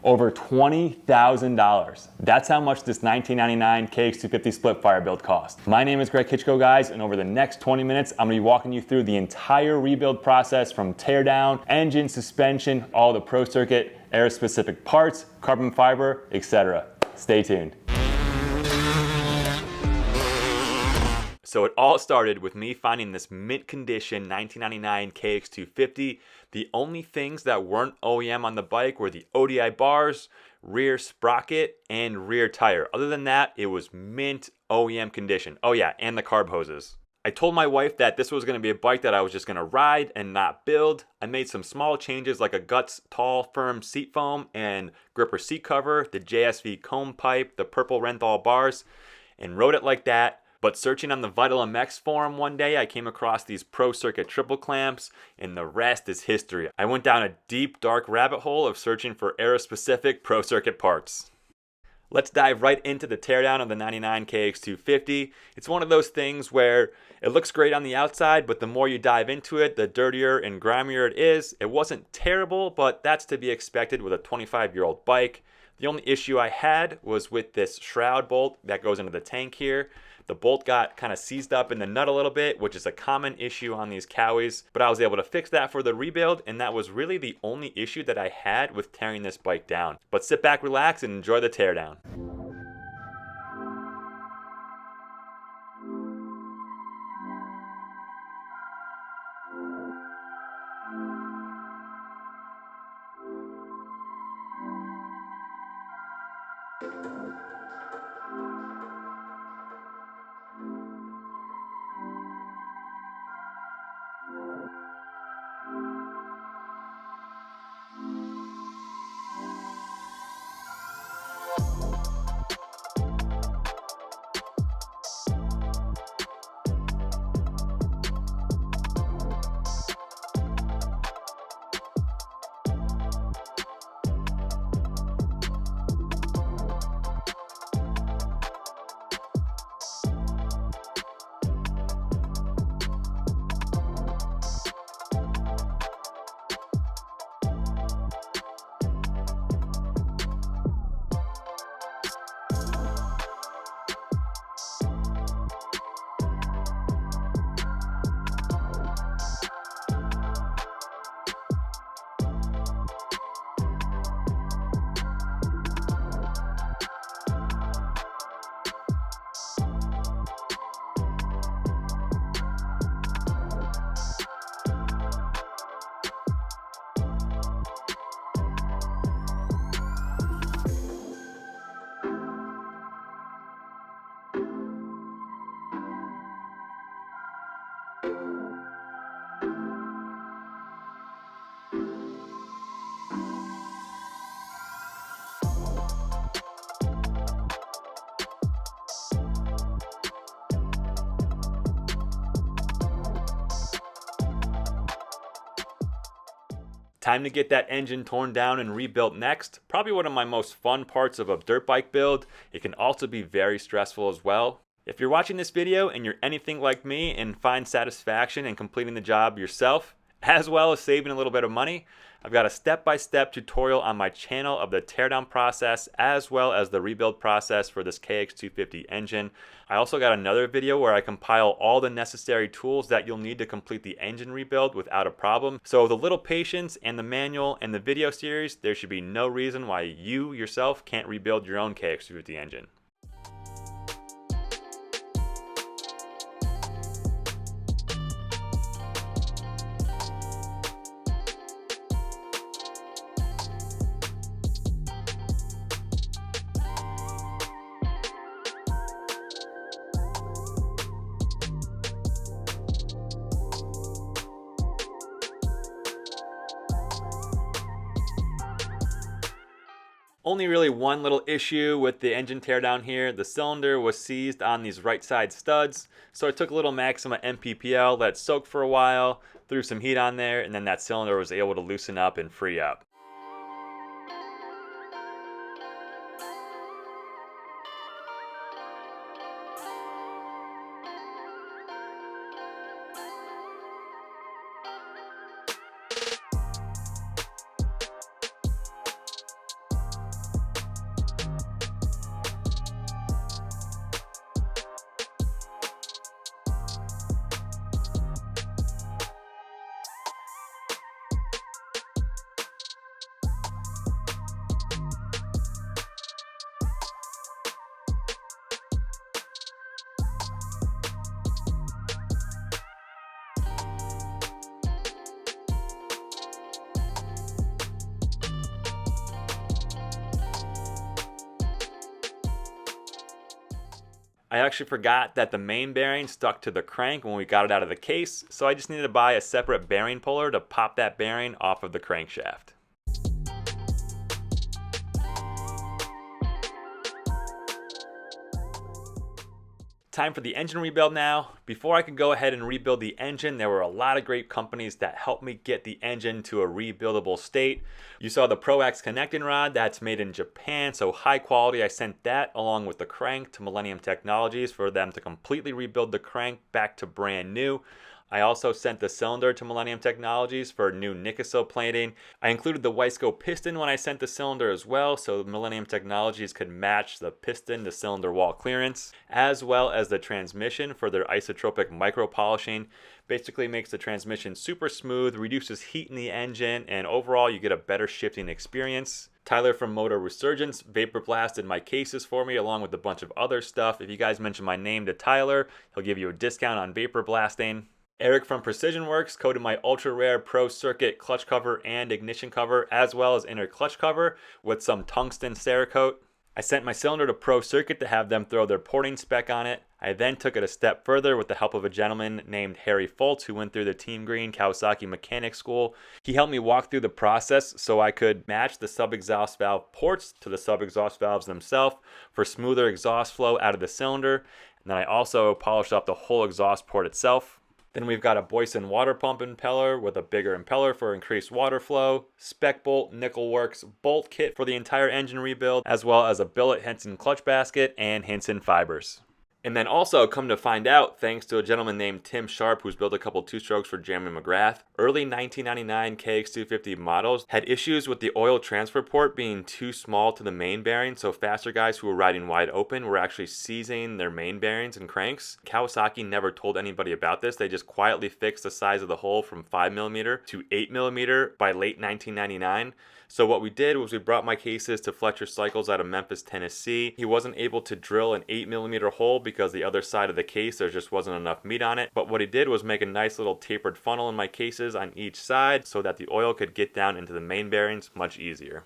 Over $20,000. That's how much this 1999 KX250 Splitfire build cost. My name is Greg Hitchko, guys, and over the next 20 minutes, I'm gonna be walking you through the entire rebuild process from teardown, engine, suspension, all the Pro Circuit, air-specific parts, carbon fiber, etc. Stay tuned. So it all started with me finding this mint condition 1999 KX250. The only things that weren't OEM on the bike were the ODI bars, rear sprocket, and rear tire. Other than that, it was mint OEM condition. Oh yeah, and the carb hoses. I told my wife that this was going to be a bike that I was just going to ride and not build. I made some small changes like a Guts tall firm seat foam and gripper seat cover, the JSV comb pipe, the purple Renthal bars, and rode it like that. But searching on the Vital MX forum one day, I came across these Pro Circuit triple clamps, and the rest is history. I went down a deep, dark rabbit hole of searching for aero-specific Pro Circuit parts. Let's dive right into the teardown of the 99 KX250. It's one of those things where it looks great on the outside, but the more you dive into it, the dirtier and grimier it is. It wasn't terrible, but that's to be expected with a 25-year-old bike. The only issue I had was with this shroud bolt that goes into the tank here. The bolt got kind of seized up in the nut a little bit, which is a common issue on these Cowies, but I was able to fix that for the rebuild, and that was really the only issue that I had with tearing this bike down. But sit back, relax, and enjoy the teardown. Time to get that engine torn down and rebuilt next. Probably one of my most fun parts of a dirt bike build. It can also be very stressful as well. If you're watching this video and you're anything like me and find satisfaction in completing the job yourself, as well as saving a little bit of money, I've got a step-by-step tutorial on my channel of the teardown process as well as the rebuild process for this KX250 engine. I also got another video where I compile all the necessary tools that you'll need to complete the engine rebuild without a problem. So with a little patience and the manual and the video series, there should be no reason why you yourself can't rebuild your own KX250 engine. Only really one little issue with the engine teardown here. The cylinder was seized on these right side studs, so I took a little Maxima MPPL, let it soak for a while, threw some heat on there, and then that cylinder was able to loosen up and free up. I actually forgot that the main bearing stuck to the crank when we got it out of the case, so I just needed to buy a separate bearing puller to pop that bearing off of the crankshaft. Time for the engine rebuild now. Before I could go ahead and rebuild the engine, there were a lot of great companies that helped me get the engine to a rebuildable state. You saw the ProAx connecting rod, that's made in Japan, so high quality. I sent that along with the crank to Millennium Technologies for them to completely rebuild the crank back to brand new. I also sent the cylinder to Millennium Technologies for new Nicosil plating. I included the Wiseco piston when I sent the cylinder as well, so Millennium Technologies could match the piston to cylinder wall clearance, as well as the transmission for their isotropic micro polishing. Basically makes the transmission super smooth, reduces heat in the engine, and overall you get a better shifting experience. Tyler from Motor Resurgence vapor blasted my cases for me along with a bunch of other stuff. If you guys mention my name to Tyler, he'll give you a discount on vapor blasting. Eric from Precision Works coated my ultra rare Pro Circuit clutch cover and ignition cover, as well as inner clutch cover with some tungsten Cerakote. I sent my cylinder to Pro Circuit to have them throw their porting spec on it. I then took it a step further with the help of a gentleman named Harry Foltz, who went through the Team Green Kawasaki Mechanic School. He helped me walk through the process so I could match the sub-exhaust valve ports to the sub-exhaust valves themselves for smoother exhaust flow out of the cylinder. And then I also polished up the whole exhaust port itself. Then we've got a Boyson water pump impeller with a bigger impeller for increased water flow, spec bolt Nickelworks bolt kit for the entire engine rebuild, as well as a billet Henson clutch basket and Henson fibers. And then also, come to find out, thanks to a gentleman named Tim Sharp who's built a couple two-strokes for Jeremy McGrath, early 1999 KX250 models had issues with the oil transfer port being too small to the main bearing, so faster guys who were riding wide open were actually seizing their main bearings and cranks. Kawasaki never told anybody about this. They just quietly fixed the size of the hole from 5mm to 8mm by late 1999. So what we did was we brought my cases to Fletcher Cycles out of Memphis, Tennessee. He wasn't able to drill an 8mm hole because the other side of the case, there just wasn't enough meat on it. But what he did was make a nice little tapered funnel in my cases on each side so that the oil could get down into the main bearings much easier.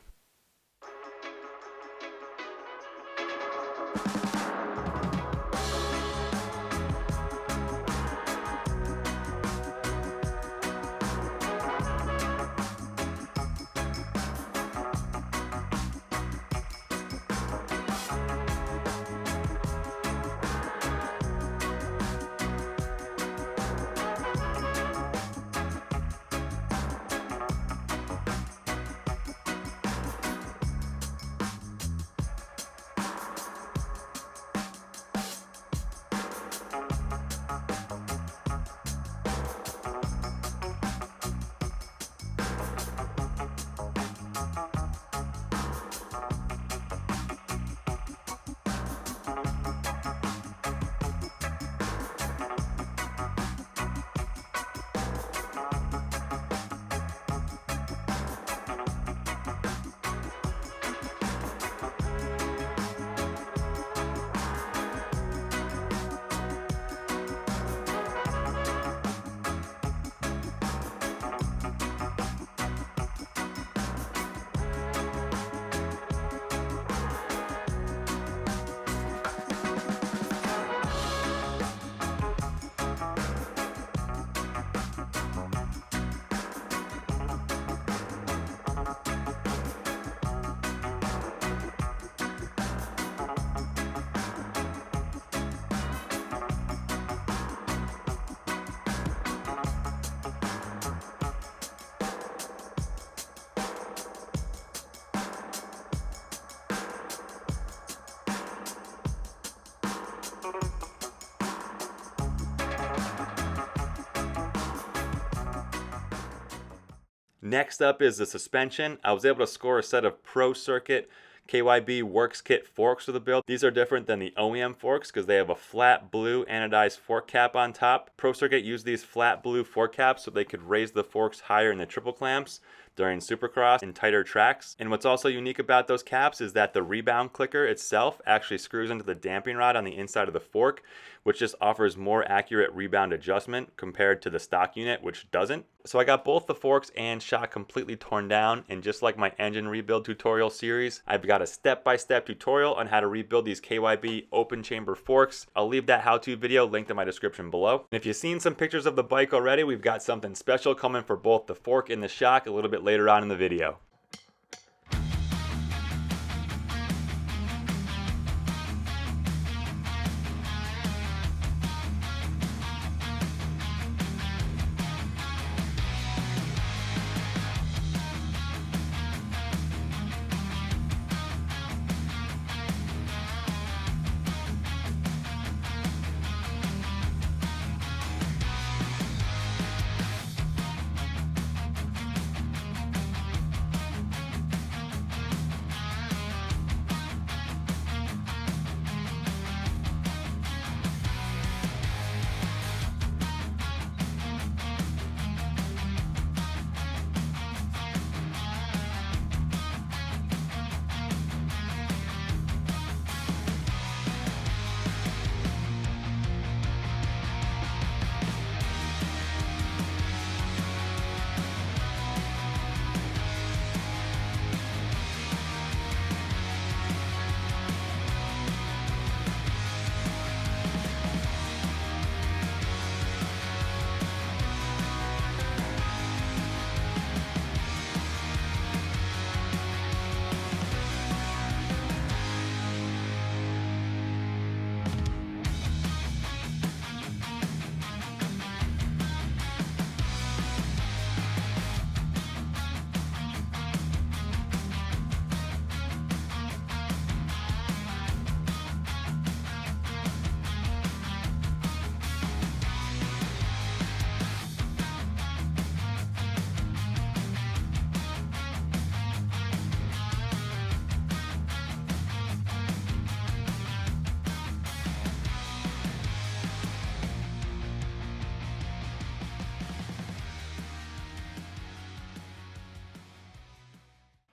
Next up is the suspension. I was able to score a set of Pro Circuit KYB Works Kit forks for the build. These are different than the OEM forks because they have a flat blue anodized fork cap on top. Pro Circuit used these flat blue fork caps so they could raise the forks higher in the triple clamps. during Supercross in tighter tracks. And what's also unique about those caps is that the rebound clicker itself actually screws into the damping rod on the inside of the fork, which just offers more accurate rebound adjustment compared to the stock unit, which doesn't. So I got both the forks and shock completely torn down, and just like my engine rebuild tutorial series, I've got a step-by-step tutorial on how to rebuild these KYB open chamber forks. I'll leave that how-to video linked in my description below. And if you've seen some pictures of the bike already, we've got something special coming for both the fork and the shock a little bit later on in the video.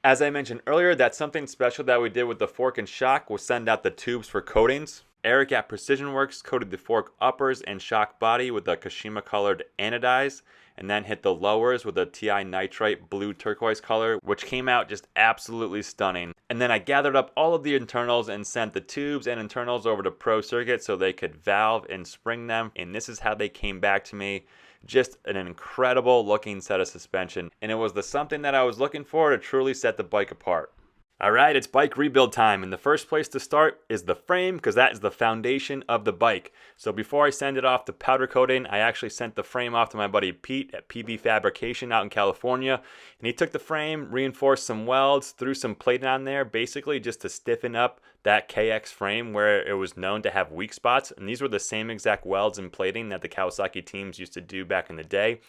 As I mentioned earlier, that's something special that we did with the fork and shock was send out the tubes for coatings. Eric at Precision Works coated the fork uppers and shock body with a Kashima colored anodize, and then hit the lowers with a TI nitrite blue turquoise color, which came out just absolutely stunning. And then I gathered up all of the internals and sent the tubes and internals over to Pro Circuit so they could valve and spring them, and this is how they came back to me. Just an incredible looking set of suspension, and it was the something that I was looking for to truly set the bike apart. Alright, it's bike rebuild time, and the first place to start is the frame, because that is the foundation of the bike. So before I send it off to powder coating, I actually sent the frame off to my buddy Pete at PB Fabrication out in California, and he took the frame, reinforced some welds, threw some plating on there, basically just to stiffen up that KX frame where it was known to have weak spots, and these were the same exact welds and plating that the Kawasaki teams used to do back in the day.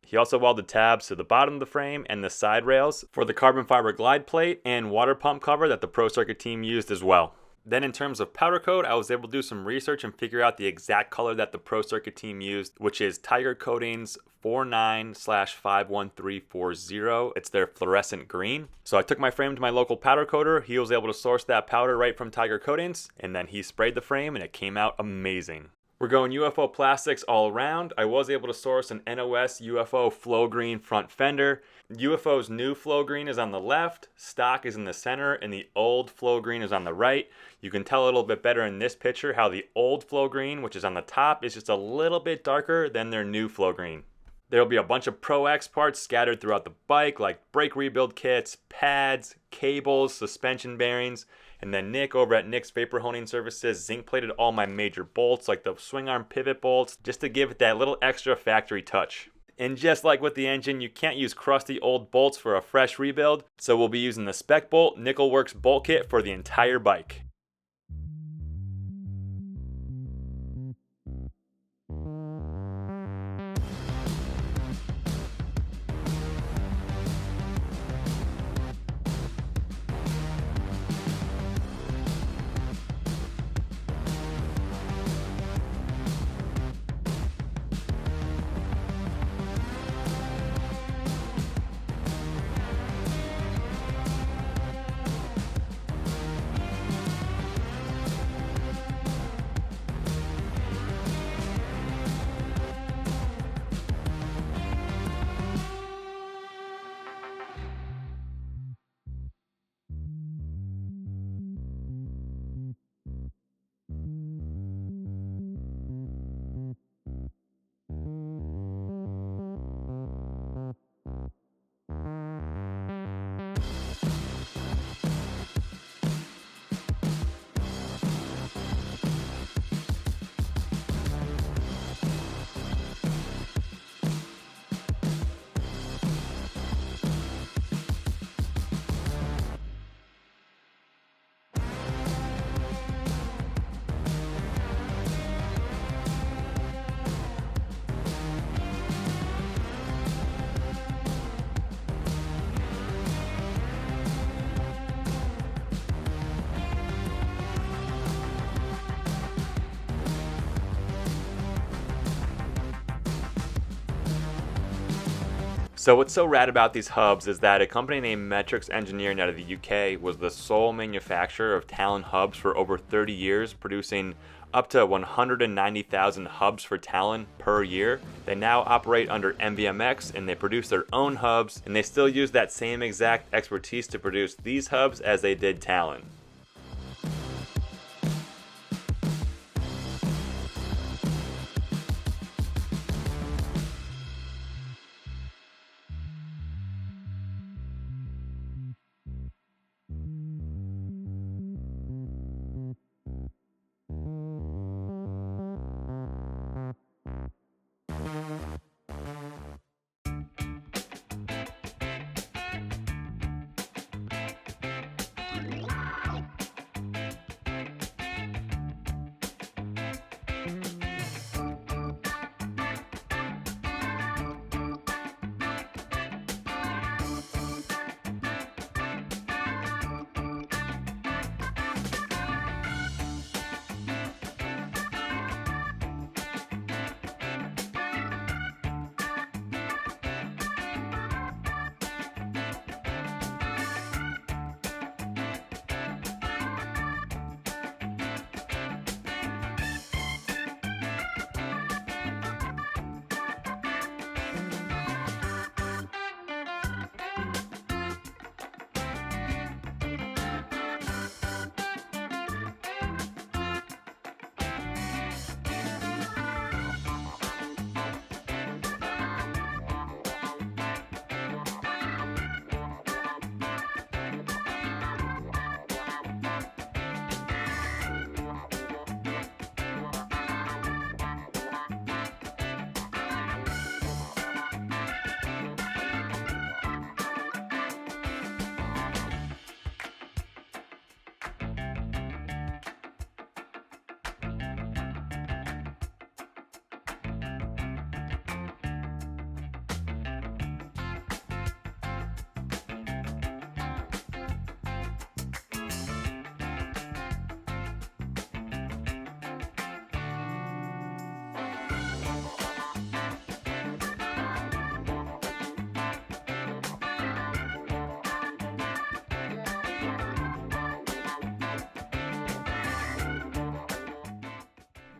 He also welded tabs to the bottom of the frame and the side rails for the carbon fiber glide plate and water pump cover that the Pro Circuit team used as well. Then in terms of powder coat, I was able to do some research and figure out the exact color that the Pro Circuit team used, which is Tiger Coatings 49/51340. It's their fluorescent green. So I took my frame to my local powder coater. He was able to source that powder right from Tiger Coatings, and then he sprayed the frame and it came out amazing. We're going UFO plastics all around. I was able to source an NOS UFO flow green front fender. UFO's new flow green is on the left, stock is in the center, and the old flow green is on the right. You can tell a little bit better in this picture how the old flow green, which is on the top, is just a little bit darker than their new flow green. There'll be a bunch of Pro X parts scattered throughout the bike, like brake rebuild kits, pads, cables, suspension bearings, and then Nick over at Nick's Vapor Honing Services zinc plated all my major bolts, like the swing arm pivot bolts, just to give it that little extra factory touch. And just like with the engine, you can't use crusty old bolts for a fresh rebuild, so we'll be using the Spec Bolt Nickelworks bolt kit for the entire bike. So what's so rad about these hubs is that a company named Metrics Engineering out of the UK was the sole manufacturer of Talon hubs for over 30 years, producing up to 190,000 hubs for Talon per year. They now operate under MVMX and they produce their own hubs, and they still use that same exact expertise to produce these hubs as they did Talon.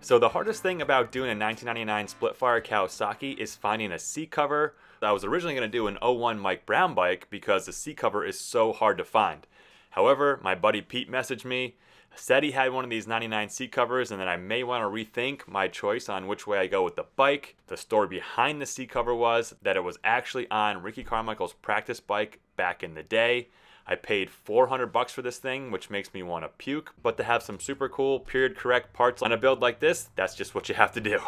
So the hardest thing about doing a 1999 Splitfire Kawasaki is finding a seat cover. I was originally going to do an 01 Mike Brown bike because the seat cover is so hard to find. However, my buddy Pete messaged me, said he had one of these 99 seat covers and that I may want to rethink my choice on which way I go with the bike. The story behind the seat cover was that it was actually on Ricky Carmichael's practice bike back in the day. I paid $400 for this thing, which makes me want to puke, but to have some super cool period correct parts on a build like this, that's just what you have to do.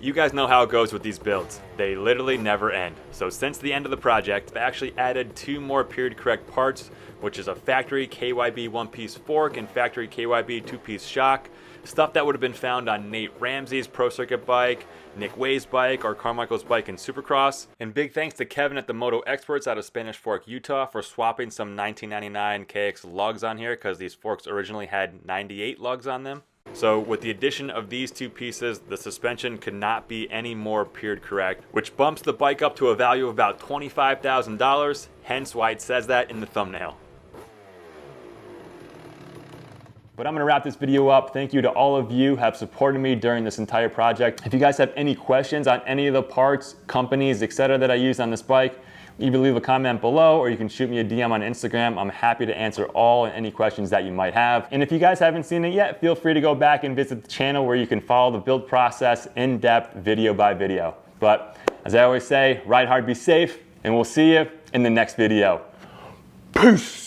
You guys know how it goes with these builds. They literally never end. So since the end of the project, I actually added 2 more period correct parts, which is a factory KYB 1-piece fork and factory KYB 2-piece shock. Stuff that would have been found on Nate Ramsey's Pro Circuit bike, Nick Way's bike, or Carmichael's bike in Supercross. And big thanks to Kevin at the Moto Experts out of Spanish Fork, Utah for swapping some 1999 KX lugs on here because these forks originally had 98 lugs on them. So with the addition of these 2 pieces, the suspension could not be any more period correct, which bumps the bike up to a value of about $25,000, hence why it says that in the thumbnail. But I'm gonna wrap this video up. Thank you to all of you who have supported me during this entire project. If you guys have any questions on any of the parts, companies, etc. that I use on this bike, either leave a comment below or you can shoot me a DM on Instagram. I'm happy to answer all and any questions that you might have. And if you guys haven't seen it yet, feel free to go back and visit the channel where you can follow the build process in depth, video by video. But as I always say, ride hard, be safe, and we'll see you in the next video. Peace.